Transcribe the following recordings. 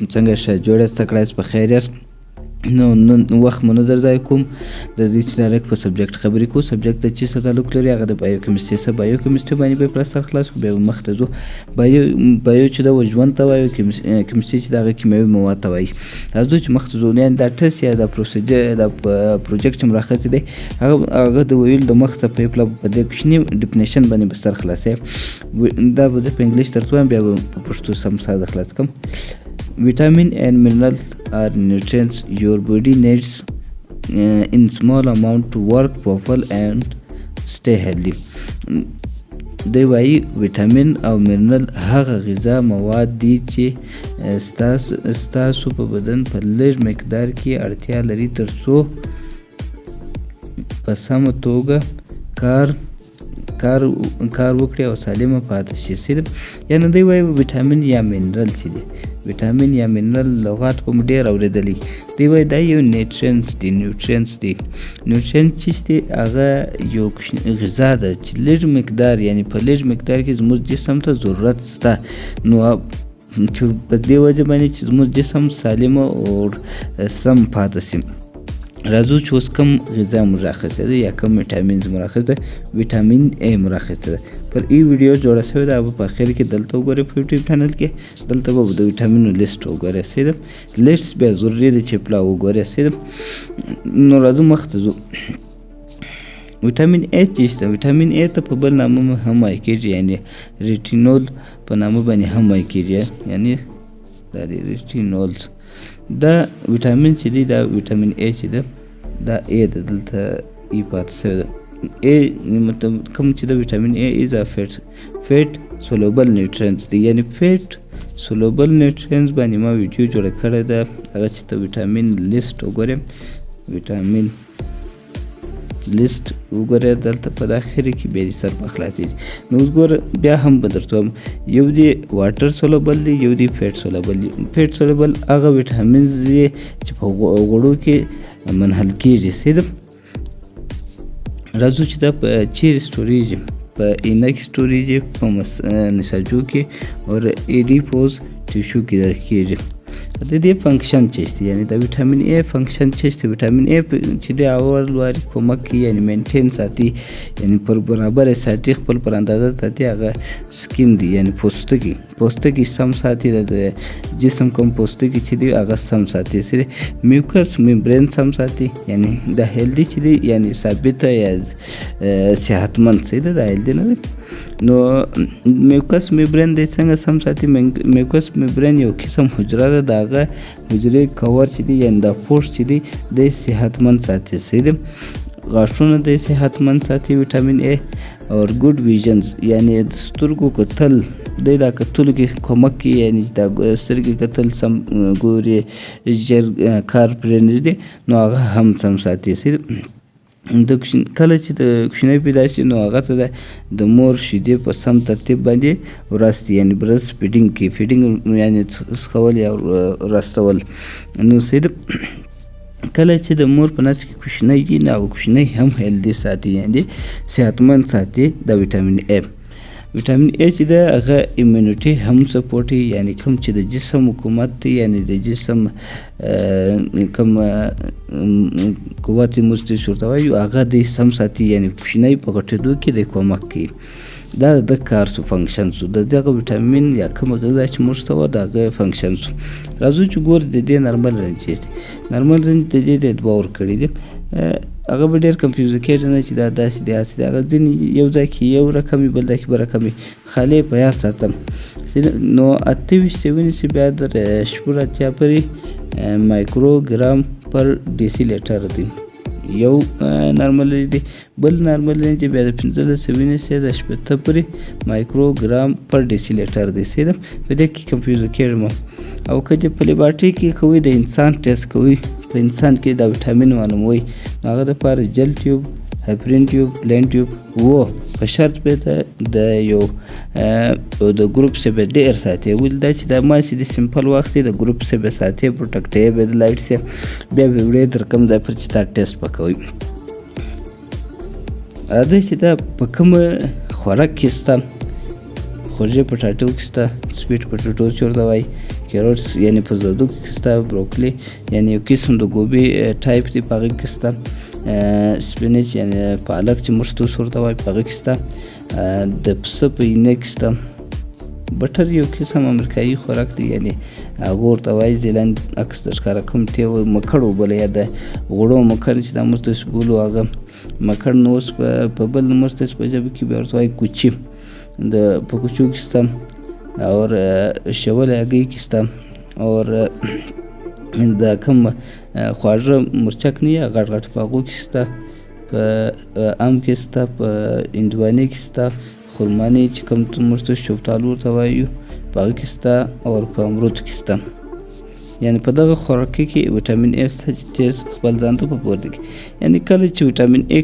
علیکم، څنګه ښه جوړ یاست؟ ته کړه یاست په خیر یاست؟ نو نن وخت مو نه در ضایع کوم، د دې چې ډایرکټ په سبجیکټ خبرې کوو. سبجیکټ د چی څه تعلق لري؟ هغه د بایوکیمستري څخه. بایوکیمستري باندې به پر سر خلاص کړو، بیا به مخ ته ځو. بایو چې دا ژوند ته وایو، کیمستري چې د هغه کیمیاوي مواد ته وایي. راځو چې مخ ته ځو. یعنې دا ټست یا دا پروسیجر دا پروجیکټ چې مرخص دی، هغه د ویلو د مخ ته په دې کوچني ډیفینیشن باندې به سر خلاصوي. دا به زه په انګلیش درته وایم، بیا به په پښتو سم ساده خلاص کړم. Vitamin and minerals are nutrients your body needs in small amount to work properly and stay healthy. دی وایي ویټامین او منرال هغه غذا مواد دي چې ستاسو په بدن په لږ مقدار کې اړتیا لري ترڅو په سمه توګه کار وکړي او سالمه پاتې شي. یعنې دوی وایي ویټامین یا منرال چې دی، ویټامین یا منرال لغات به مو ډېر اورېدلی. دوی وایي دا یو نیوټرینس دی. نیوټرینس چې دی هغه یو غذا ده چې لږ مقدار، یعنې په لږ مقدار کې زموږ جسم ته ضرورت شته. نو چې په دې وجه باندې چې زموږ جسم سالمه او سم پاتې شي. راځو چې اوس کوم غذا موږ راخیستی ده یا کوم ویټامین زموږ راخیستی ده. ویټامین ای مو راخیستی ده. پر ای ویډیو جوړه شوې ده، به په اخر کې دلته وګورئ په یوټیوب چینل کې. دلته به د ویټامینو لیست وګورئ. صحیح ده، لیست بیا ضروري ده چې پلا وګورئ. صحیح ده. نو راځو مخ ته ځو. ویټامین ای چې شته، ویټامین ای ته په بل نامه هم وایي کېږي، یعنې ریټینول په نامه باندې هم وایي کېږي، یعنې دا دی ریټینولز. دا ویټامین چې دی، دا ویټامین ای چې ده، دا ای ده، دلته ای پاتې شوی ده. ای مطلب کوم چې د ویټامین ای از ا فیټ سولوبل نیوټرینس دی، یعنې فیټ سولوبل نیوټرینس باندې ما ویډیو جوړه کړې ده. هغه چې ته ویټامین لیست وګورې، ویټامین لیست وګورئ، دلته په داخل کې بیا دې سر په خلاصېږي. نو اوس ګوره بیا هم به درته وایم، یو دی واټر سولوبل دی، یو دی فیټ سولوبل دی. فیټ سولوبل هغه ویټامینز دی چې په غوړو کې منحل کېږي. صحیح ده. راځو چې دا په چیرې سټوریږي؟ په اینک سټوریږي، په نساجو کې او ایډیپوز ټیشو کې درک کېږي. د دې فنکشن چې شته، یعنې د ویټامین ای فنکشن چې شته، ویټامین ای چې دی اول واري کومک کوي، یعنې مینټین ساتي، یعنې پر برابر ساتي، خپل پر اندازه ساتي. هغه سکین دی، یعنې پوستکی سم ساتي، د جسم کوم پوستکی چې دی هغه سم ساتي. سره میوکس ممبرین سم ساتي، یعنې د هیلدي چې دی، یعنې ثابته یا صحتمند. صحیح ده، د هیلدي نه دی. نو میوکس ممبرین دی څنګه سم ساتي؟ میوکس ممبرین یو قسم حجره ده، د هغه حجرې کور چې دی، یعنې دا پوښ چې دی، دی صحتمند ساتي. صحیح ده. غاښونه دی صحتمند ساتي ویټامین ای. او ګوډ ویژنز، یعنې د سترګو کتل دی، دا کتلو کې کومک کوي، یعنې دا سترګې کتل سم ګوري، ژر کار پرې نږدې، نو هغه هم سم ساتي. صحیح ده. کله چې د کوچنی پیدا شي، نو هغه ته د مور شیدې په سم ترتیب باندې ورستي، یعنې برس فیډینګ کوي. فیډینګ یعنې څښول یا رستول. نو صحیح ده. کله چې د مور په نس کې کوچنی وي، نو کوچنی هم هیلدي ساتي، یعنې صحتمند ساتي د ویټامین ای. ویټامین ای چې ده هغه ایمونیټي هم سپورټي، یعنې کوم چې د جسم حکومت دی، یعنې د جسم کوم قوت موږ ته ورته وایو، هغه دی سم ساتي، یعنې کوچنی په غټېدو کې دی کومک کوي. دا د کار سو فنکشن سو د دغه ویټامین یا کومه غذا چې موږ ته وه، د هغه فنکشن سو. راځو چې ګورو د دې نارمل رنج چې دی. نارمل رنج د دې د دوه ورکړي دي. هغه به ډېر کنفیوز کېږي نه چې دا داسې دی هسې دی. هغه ځینې یو ځای کې یو رقم وي، بل ځای کې بل رقم وي. خالي په یاد ساتم. نو 28 چې ونیسي، بیا د شپږ اتیا پورې مایکروګرام پر ډیسي لیټر دی یو نارمل رنج دی. بل نارمل رنج بیا د 15 ونیسي، د 80 پورې مایکروګرام پر ډیسي لیټر دی. صحیح ده. په دې کې کنفیوز کېږم. او که چې په لیبارټري کې کوئ، د انسان ټیسټ کوئ، په انسان کې دا ویټامین معلوموي، نو هغه دپاره جل ټیوب، هایپرین ټیوب، پلین ټیوب و په شرط به د یو د ګروپ څخه به ډېر ساتي. ولې دا چې دا ماسې د سمپل واخلي، د ګروپ څخه به ساتي، پروټکټ به د لایټ څخه، بیا به وړې در کوم ځای پر چې تا ټیسټ پکوي. راځئ چې دا په کومه خوراک کې شته. خوږې پټاټو کې شته، سویټ پټاټوز چې ورته وایي، کیروټس یعنې په زردو کې شته، بروکلي یعنې یو قسم د ګوبي ټایپ دی په هغې کې شته، سپینچ یعنې پالک چې موږ توس ورته وایي په هغې کې شته، د پسه په اینه کې شته، بټر یو قسم امریکایي خوراک دی یعنې هغه ورته وایي زیلاند عکس در ښکاره کوم ټیو مکړ وبله یا د غوړو مکړ چې دا موږ تاسو بولو هغه مکړ نو اوس په بل موږ تاسو په ژبه کې بیا ورته وایي کوچي، د په کوچو کې شته اور شول هګۍ کې شته اور دا کوم خواږه مرچک نه یا غټ غټ په هغو کې شته، په ام کې شته، په هندوانې کې شته، خرمانې چې کوم موږ ته شفتالو ورته وایو په هغه کې شته او په امرود کې شته. یعنې په دغه خوراکي کې ویټامین ا شته چې تیز خپل ځان ته په پورته کړي. یعنې کله چې ویټامین ا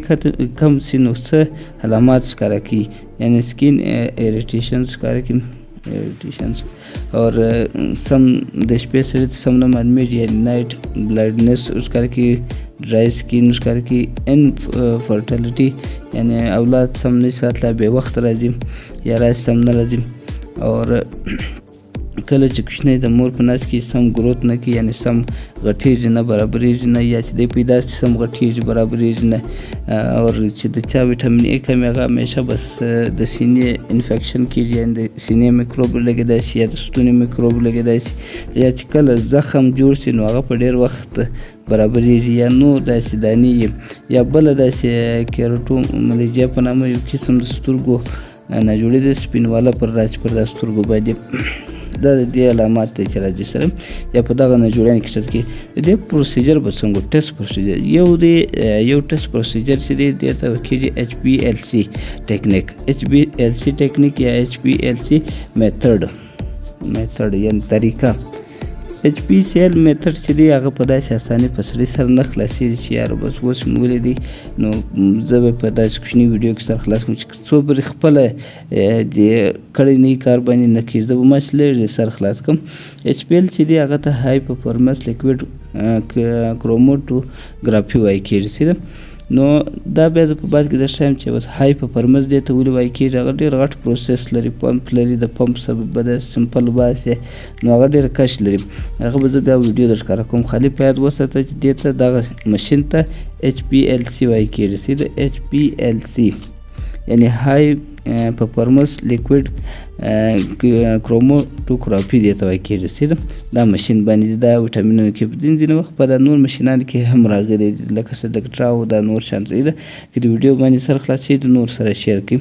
کم شي نو څه علامات ښکاره کوي، یعنې سکین ایریټیشنز ښکاره کوي اور سم د شپې سړي ته سم نه معلومېږي، یعنې نایټ بلایډنس ښکاره کوي، ډرای سکین ښکاره کوي، انفرټیلیټي یعنې اولاد سم نه شي راتلی، بې وخته راځي یا راشي سم نه راځي، اور کله چې کوچنی د مور په نس کې سم ګروت نه کوي، یعنې سم غټېږي نه، برابرېږي نه، یا چې دی پیدا شي سم غټېږي برابرېږي نه، اور چې د چا ویټامین ا کم هغه همیشه بس د سینې انفیکشن کېږي، یعنې د سینې میکروب لګېدای شي یا د ستوني میکروب لګېدای شي، یا چې کله زخم جوړ شي نو هغه په ډېر وخت برابرېږي، یا نور داسې دانې یا بله داسې کیروټوملیجیا په نامه یو قسم د سترګو ناجوړي ده سپینواله پر راشي پر دا سترګو باندې، دا د دې علامات دی چې راځي سره یا په دغه ناجوړیانو کې ښکته کېږي. د دې پروسیجر به څنګه ټیسټ پروسیجر یو ټیسټ پروسیجر چې دی دې ته کېږي HPLC ټیکنیک، HPLC ټیکنیک یا HPLC میتھډ یعنې طریقه. HPCL میتھډ چې دی هغه په داسې اسانۍ په سړي سره نه خلاصېږي چې یاره بس اوس مې ولیدی نو زه به په داسې کوچني ویډیو کې سره خلاص کړم چې څو پرې خپله د کړی نه وي کار باندې نه کېږي، زه به مچ لږ سره خلاص کړم. HPL چې دی هغه ته های پرفارمنس لیکویډ کروماتوګرافي وایي کېږي سیده. نو دا بیا زه په بعد کې درته ښایم چې بس های پرفارمنس دې ته ولې وایي کېږي، هغه ډېر غټ پروسس لري، پمپ لري، د پمپ سبب به د سمپل باسي نو هغه ډېر کش لري، هغه به زه بیا ویډیو در ښکاره کوم. خالي په یاد وساته چې دې ته دغه مشین ته HPLC وایي کېږي سیده HPLC یعنې های پرفارمنس لیکویډ کروماتوګرافي دې ته وایي کېږي سیده. دا مشین باندې دا ویټامینونو کې ځینې وخت په دا نور مشینانو کې هم راغلي دي لکه سدکټرا او دا نور شان ځای ده چې د ویډیو باندې سره خلاص شي د نور سره شیر کړي.